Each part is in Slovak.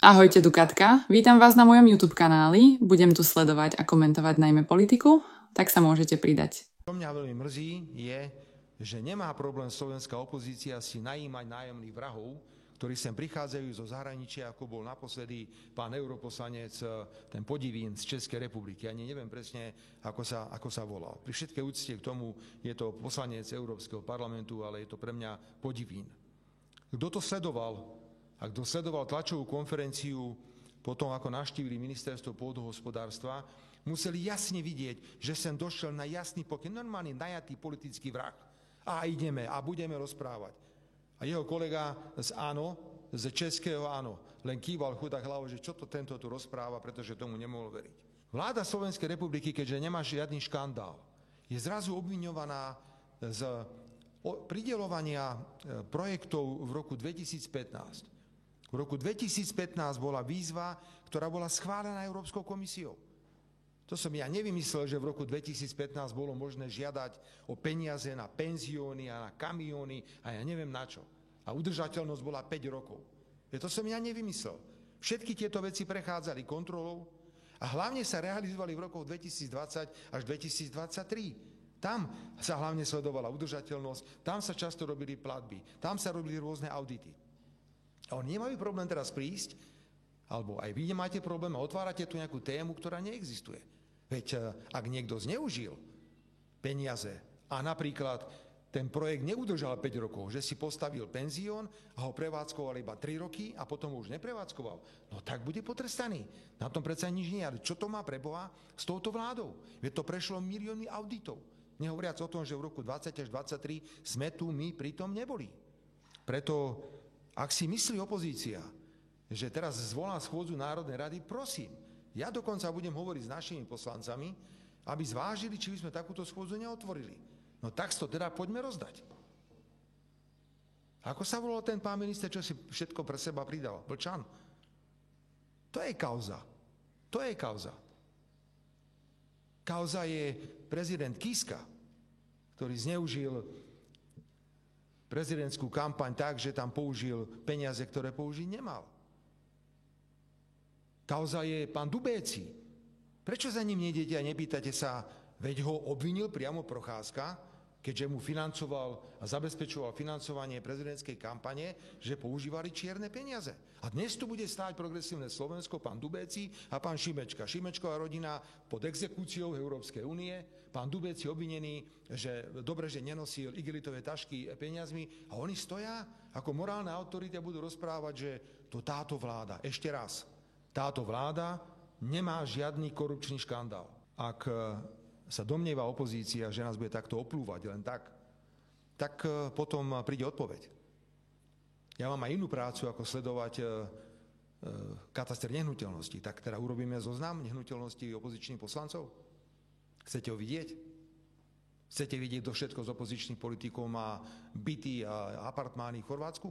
Ahojte, tu Katka. Vítam vás na mojom YouTube kanáli. Budem tu sledovať a komentovať najmä politiku, tak sa môžete pridať. Čo mňa veľmi mrzí je, že nemá problém slovenská opozícia si najímať nájomných vrahov, ktorí sem prichádzajú zo zahraničia, ako bol naposledy pán europoslanec, ten Podivín z Českej republiky. Ani neviem presne, ako sa volal. Pri všetkej úcte k tomu je to poslanec Európskeho parlamentu, ale je to pre mňa Podivín. Kto to sledoval? A kto sledoval tlačovú konferenciu potom, ako navštívili ministerstvo pôdohospodárstva, museli jasne vidieť, že sem došiel na jasný pokyn, normálny najatý politický vrah. A ideme a budeme rozprávať. A jeho kolega z ANO, z českého ANO, len kýval chudák hlavou, že čo to tento tu rozpráva, pretože tomu nemohol veriť. Vláda Slovenskej republiky, keďže nemá žiadny škandál, je zrazu obviňovaná z prideľovania projektov v roku 2015. V roku 2015 bola výzva, ktorá bola schválená Európskou komisiou. To som ja nevymyslel, že v roku 2015 bolo možné žiadať o peniaze na penzióny a na kamióny a ja neviem na čo. A udržateľnosť bola 5 rokov. To som ja nevymyslel. Všetky tieto veci prechádzali kontrolou a hlavne sa realizovali v rokoch 2020 až 2023. Tam sa hlavne sledovala udržateľnosť, tam sa často robili platby, tam sa robili rôzne audity. A oni nemajú problém teraz prísť, alebo aj vy nemáte problém a otvárate tu nejakú tému, ktorá neexistuje. Veď ak niekto zneužil peniaze a napríklad ten projekt neudržal 5 rokov, že si postavil penzión a ho prevádzkoval iba 3 roky a potom ho už neprevádzkoval, no tak bude potrestaný. Na tom predsa nič nie je. Čo to má pre Boha s touto vládou? Veď to prešlo milióny auditov. Nehovoriac o tom, že v roku 20 až 23 sme tu my pritom neboli. Preto ak si myslí opozícia, že teraz zvolá schôdzu Národnej rady, prosím, ja dokonca budem hovoriť s našimi poslancami, aby zvážili, či by sme takúto schôdzu neotvorili. No tak to teda poďme rozdať. Ako sa volal ten pán minister, čo si všetko pre seba pridal? Vlčan. To je kauza. To je kauza. Kauza je prezident Kiska, ktorý zneužil prezidentskú kampaň tak, že tam použil peniaze, ktoré použiť nemal. Kauza je pán Dubéci. Prečo za ním nejdete a nepýtate sa, veď ho obvinil priamo Procházka, keďže mu financoval a zabezpečoval financovanie prezidentskej kampane, že používali čierne peniaze. A dnes tu bude stáť Progresívne Slovensko, pán Dubéci a pán Šimečka. Šimečková rodina pod exekúciou Európskej únie, pán Dubéci obvinený, že dobre, že nenosil igelitové tašky peniazmi a oni stoja ako morálne autority a budú rozprávať, že to táto vláda, ešte raz, táto vláda nemá žiadny korupčný škandál. Ak sa domnieva opozícia, že nás bude takto oplúvať len tak potom príde odpoveď. Ja mám aj inú prácu, ako sledovať kataster nehnuteľností. Tak teda urobíme zoznam nehnuteľností opozičných poslancov? Chcete ho vidieť? Chcete vidieť, kto všetko z opozičných politikov má byty a apartmány v Chorvátsku?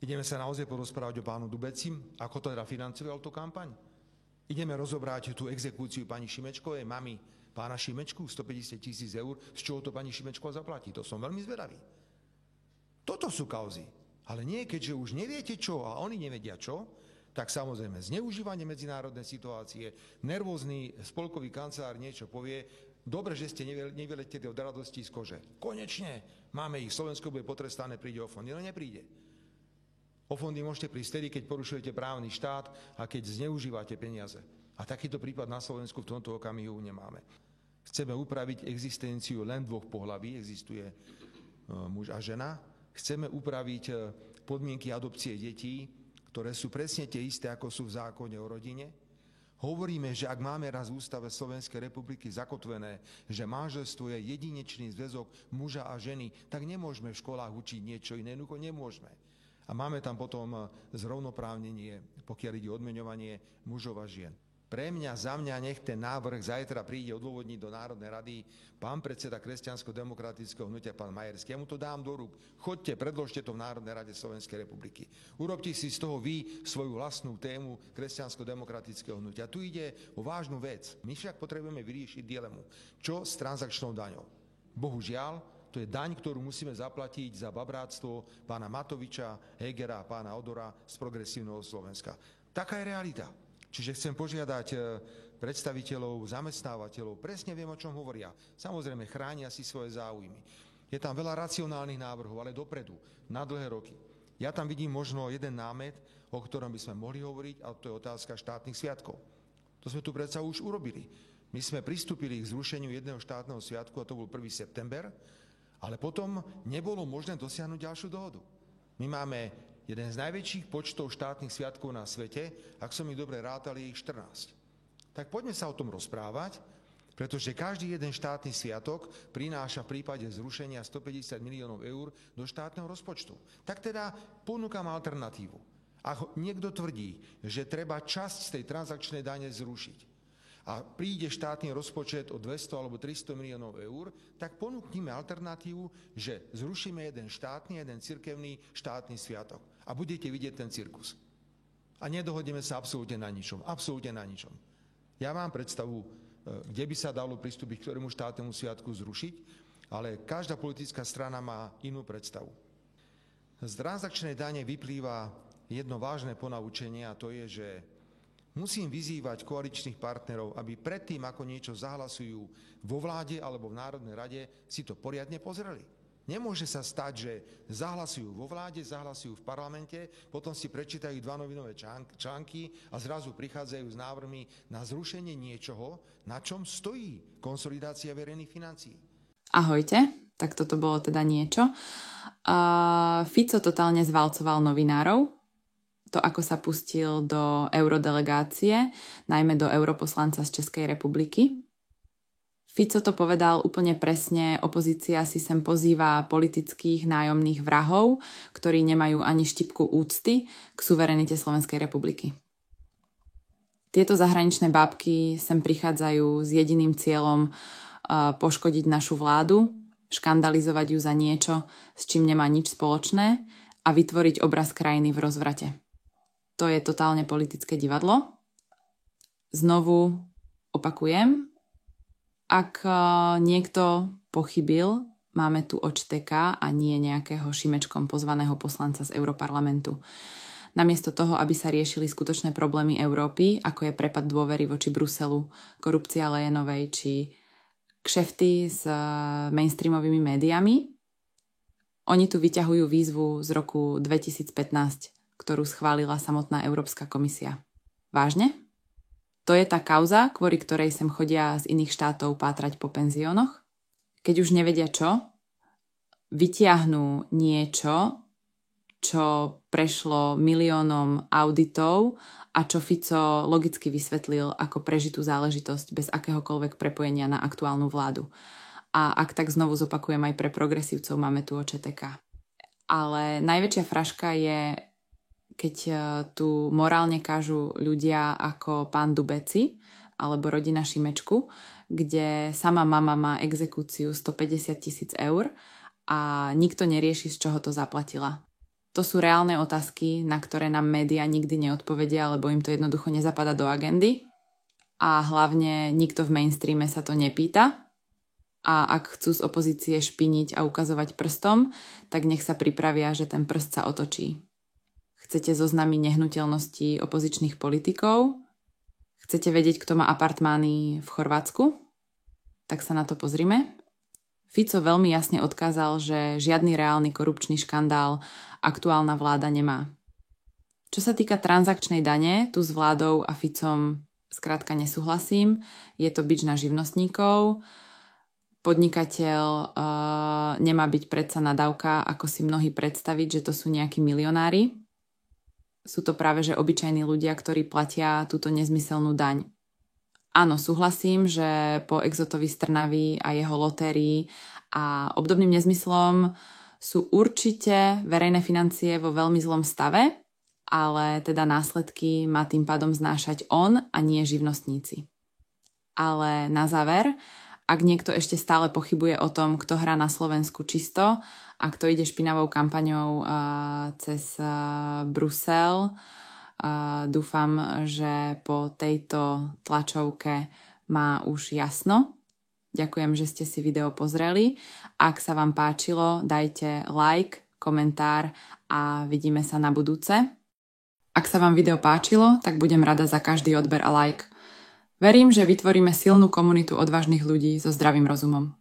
Ideme sa naozaj porozprávať o pánu Dubecim, ako to teda financoval tú kampaň? Ideme rozobrať tú exekúciu pani Šimečkovej, mamy pána Šimečku, 150 000 eur, z čoho to pani Šimečková zaplatí. To som veľmi zvedavý. Toto sú kauzy. Ale nie, keďže už neviete čo a oni nevedia čo, tak samozrejme zneužívanie medzinárodnej situácie, nervózny spolkový kancelár niečo povie, dobre, že ste nevyleteli od radosti z kože. Konečne máme ich, Slovensko bude potrestané, príde o fondy, ale nepríde. O fondy môžete prísť tedy, keď porušujete právny štát a keď zneužívate peniaze. A takýto prípad na Slovensku v tomto okamihu nemáme. Chceme upraviť existenciu len dvoch pohlaví, existuje muž a žena. Chceme upraviť podmienky adopcie detí, ktoré sú presne tie isté, ako sú v zákone o rodine. Hovoríme, že ak máme raz v ústave Slovenskej republiky zakotvené, že manželstvo je jedinečný zväzok muža a ženy, tak nemôžeme v školách učiť niečo iné, jednoducho nemôžeme. A máme tam potom zrovnoprávnenie, pokiaľ ide o odmeňovanie mužov a žien. Pre mňa, za mňa, nech ten návrh zajtra príde odôvodniť do Národnej rady pán predseda Kresťansko-demokratického hnutia, pán Majerský. Ja mu to dám do rúk. Choďte, predložte to v Národnej rade Slovenskej republiky. Urobte si z toho vy svoju vlastnú tému Kresťansko-demokratického hnutia. Tu ide o vážnu vec. My však potrebujeme vyriešiť dilemu. Čo s transakčnou daňou? Bohužiaľ, to je daň, ktorú musíme zaplatiť za babráctvo pána Matoviča, Hegera a pána Odora z Progresívneho Slovenska. Taká je realita. Čiže chcem požiadať predstaviteľov, zamestnávateľov, presne viem, o čom hovoria. Samozrejme, chránia si svoje záujmy. Je tam veľa racionálnych návrhov, ale dopredu, na dlhé roky. Ja tam vidím možno jeden námet, o ktorom by sme mohli hovoriť, a to je otázka štátnych sviatkov. To sme tu predsa už urobili. My sme pristúpili k zrušeniu jedného štátneho sviatku, a to bol 1. september, ale potom nebolo možné dosiahnuť ďalšiu dohodu. My máme jeden z najväčších počtov štátnych sviatkov na svete, ak som ich dobre rátal, je ich 14. Tak poďme sa o tom rozprávať, pretože každý jeden štátny sviatok prináša v prípade zrušenia 150 miliónov eur do štátneho rozpočtu. Tak teda ponúkam alternatívu. Ak niekto tvrdí, že treba časť z tej transakčnej dane zrušiť, a príde štátny rozpočet o 200 alebo 300 miliónov eur, tak ponúknime alternatívu, že zrušíme jeden štátny, jeden cirkevný štátny sviatok. A budete vidieť ten cirkus. A nedohodneme sa absolútne na ničom. Absolútne na ničom. Ja mám predstavu, kde by sa dalo pristúpiť k ktorému štátnemu sviatku zrušiť, ale každá politická strana má inú predstavu. Z transakčnej dane vyplýva jedno vážne ponaučenie, a to je, že musím vyzývať koaličných partnerov, aby predtým, ako niečo zahlasujú vo vláde alebo v Národnej rade, si to poriadne pozreli. Nemôže sa stať, že zahlasujú vo vláde, zahlasujú v parlamente, potom si prečítajú 2 novinové články a zrazu prichádzajú s návrhmi na zrušenie niečoho, na čom stojí konsolidácia verejných financií. Ahojte, tak toto bolo teda niečo. Fico totálne zvalcoval novinárov. To, ako sa pustil do eurodelegácie, najmä do europoslanca z Českej republiky. Fico to povedal úplne presne, opozícia si sem pozýva politických nájomných vrahov, ktorí nemajú ani štipku úcty k suverenite Slovenskej republiky. Tieto zahraničné bábky sem prichádzajú s jediným cieľom poškodiť našu vládu, škandalizovať ju za niečo, s čím nemá nič spoločné a vytvoriť obraz krajiny v rozvrate. To je totálne politické divadlo. Znovu opakujem, ak niekto pochybil, máme tu odšteka a nie nejakého šimečkom pozvaného poslanca z Europarlamentu. Namiesto toho, aby sa riešili skutočné problémy Európy, ako je prepad dôvery voči Bruselu, korupcia Lejenovej či kšefty s mainstreamovými médiami, oni tu vyťahujú výzvu z roku 2015, ktorú schválila samotná Európska komisia. Vážne? To je tá kauza, kvôli ktorej sem chodia z iných štátov pátrať po penziónoch? Keď už nevedia čo, vytiahnú niečo, čo prešlo miliónom auditov a čo Fico logicky vysvetlil ako prežitú záležitosť bez akéhokoľvek prepojenia na aktuálnu vládu. A ak tak znovu zopakujem, aj pre progresívcov máme tu ČTK. Ale najväčšia fraška je, keď tu morálne kážu ľudia ako pán Dubeci alebo rodina Šimečku, kde sama mama má exekúciu 150 000 eur a nikto nerieši, z čoho to zaplatila. To sú reálne otázky, na ktoré nám médiá nikdy neodpovedia, lebo im to jednoducho nezapadá do agendy. A hlavne nikto v mainstreame sa to nepýta. A ak chcú z opozície špiniť a ukazovať prstom, tak nech sa pripravia, že ten prst sa otočí. Chcete zoznamiť nehnuteľnosti opozičných politikov? Chcete vedieť, kto má apartmány v Chorvátsku? Tak sa na to pozrime. Fico veľmi jasne odkázal, že žiadny reálny korupčný škandál aktuálna vláda nemá. Čo sa týka transakčnej dane, tu s vládou a Ficom skrátka nesúhlasím. Je to bič na živnostníkov. Podnikateľ nemá byť predsa nadávka, ako si mnohí predstaviť, že to sú nejakí milionári. Sú to práve že obyčajní ľudia, ktorí platia túto nezmyselnú daň. Áno, súhlasím, že po Exotovi z Trnavy a jeho lotérii a obdobným nezmyslom sú určite verejné financie vo veľmi zlom stave, ale teda následky má tým pádom znášať on a nie živnostníci. Ale na záver, ak niekto ešte stále pochybuje o tom, kto hrá na Slovensku čisto a kto ide špinavou kampaňou cez Brusel, dúfam, že po tejto tlačovke má už jasno. Ďakujem, že ste si video pozreli. Ak sa vám páčilo, dajte like, komentár a vidíme sa na budúce. Ak sa vám video páčilo, tak budem rada za každý odber a like. Verím, že vytvoríme silnú komunitu odvážnych ľudí so zdravým rozumom.